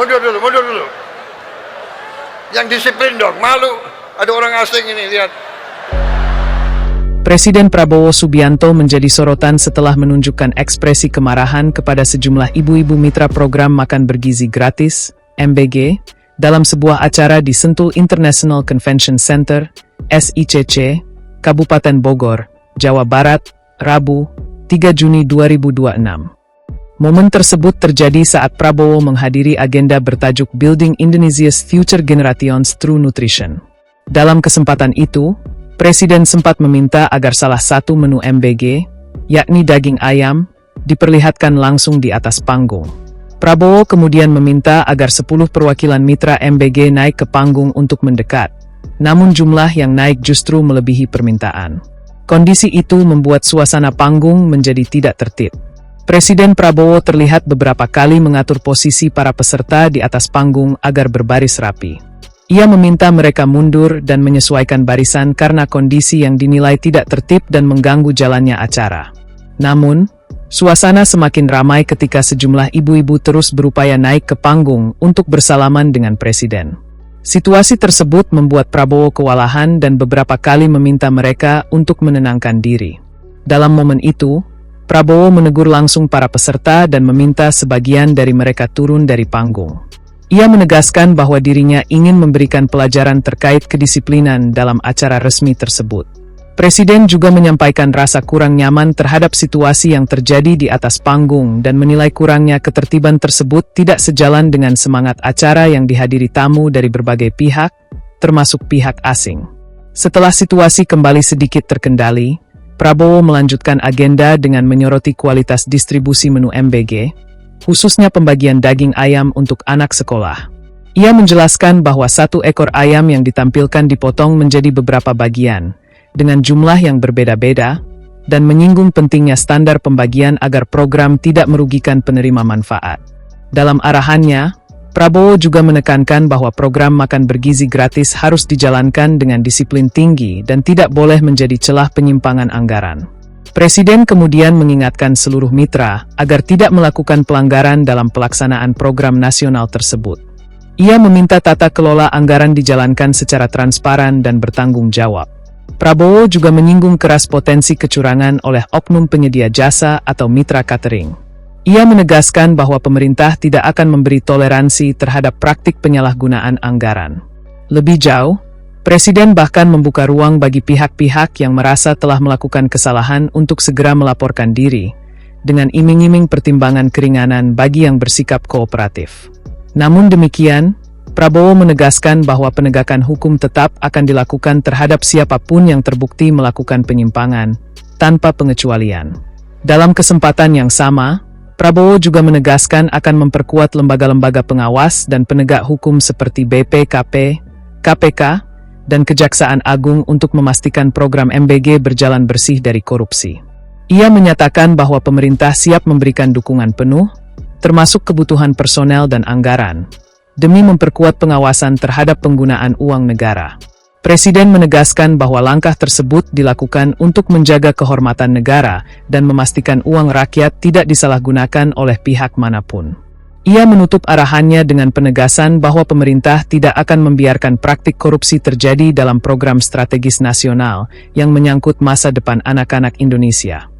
mundur dulu. Yang disiplin dong, malu. Ada orang asing ini, lihat. Presiden Prabowo Subianto menjadi sorotan setelah menunjukkan ekspresi kemarahan kepada sejumlah ibu-ibu mitra program makan bergizi gratis, MBG, dalam sebuah acara di Sentul International Convention Center, SICC, Kabupaten Bogor, Jawa Barat, Rabu, 3 Juni 2026. Momen tersebut terjadi saat Prabowo menghadiri agenda bertajuk Building Indonesia's Future Generations Through Nutrition. Dalam kesempatan itu, Presiden sempat meminta agar salah satu menu MBG, yakni daging ayam, diperlihatkan langsung di atas panggung. Prabowo kemudian meminta agar 10 perwakilan mitra MBG naik ke panggung untuk mendekat, namun jumlah yang naik justru melebihi permintaan. Kondisi itu membuat suasana panggung menjadi tidak tertib. Presiden Prabowo terlihat beberapa kali mengatur posisi para peserta di atas panggung agar berbaris rapi. Ia meminta mereka mundur dan menyesuaikan barisan karena kondisi yang dinilai tidak tertib dan mengganggu jalannya acara. Namun, suasana semakin ramai ketika sejumlah ibu-ibu terus berupaya naik ke panggung untuk bersalaman dengan Presiden. Situasi tersebut membuat Prabowo kewalahan dan beberapa kali meminta mereka untuk menenangkan diri. Dalam momen itu, Prabowo menegur langsung para peserta dan meminta sebagian dari mereka turun dari panggung. Ia menegaskan bahwa dirinya ingin memberikan pelajaran terkait kedisiplinan dalam acara resmi tersebut. Presiden juga menyampaikan rasa kurang nyaman terhadap situasi yang terjadi di atas panggung dan menilai kurangnya ketertiban tersebut tidak sejalan dengan semangat acara yang dihadiri tamu dari berbagai pihak, termasuk pihak asing. Setelah situasi kembali sedikit terkendali, Prabowo melanjutkan agenda dengan menyoroti kualitas distribusi menu MBG, khususnya pembagian daging ayam untuk anak sekolah. Ia menjelaskan bahwa 1 ekor ayam yang ditampilkan dipotong menjadi beberapa bagian, dengan jumlah yang berbeda-beda, dan menyinggung pentingnya standar pembagian agar program tidak merugikan penerima manfaat. Dalam arahannya, Prabowo juga menekankan bahwa program makan bergizi gratis harus dijalankan dengan disiplin tinggi dan tidak boleh menjadi celah penyimpangan anggaran. Presiden kemudian mengingatkan seluruh mitra agar tidak melakukan pelanggaran dalam pelaksanaan program nasional tersebut. Ia meminta tata kelola anggaran dijalankan secara transparan dan bertanggung jawab. Prabowo juga menyinggung keras potensi kecurangan oleh oknum penyedia jasa atau mitra catering. Ia menegaskan bahwa pemerintah tidak akan memberi toleransi terhadap praktik penyalahgunaan anggaran. Lebih jauh, Presiden bahkan membuka ruang bagi pihak-pihak yang merasa telah melakukan kesalahan untuk segera melaporkan diri, dengan iming-iming pertimbangan keringanan bagi yang bersikap kooperatif. Namun demikian, Prabowo menegaskan bahwa penegakan hukum tetap akan dilakukan terhadap siapapun yang terbukti melakukan penyimpangan, tanpa pengecualian. Dalam kesempatan yang sama, Prabowo juga menegaskan akan memperkuat lembaga-lembaga pengawas dan penegak hukum seperti BPKP, KPK, dan Kejaksaan Agung untuk memastikan program MBG berjalan bersih dari korupsi. Ia menyatakan bahwa pemerintah siap memberikan dukungan penuh, termasuk kebutuhan personel dan anggaran, demi memperkuat pengawasan terhadap penggunaan uang negara. Presiden menegaskan bahwa langkah tersebut dilakukan untuk menjaga kehormatan negara dan memastikan uang rakyat tidak disalahgunakan oleh pihak manapun. Ia menutup arahannya dengan penegasan bahwa pemerintah tidak akan membiarkan praktik korupsi terjadi dalam program strategis nasional yang menyangkut masa depan anak-anak Indonesia.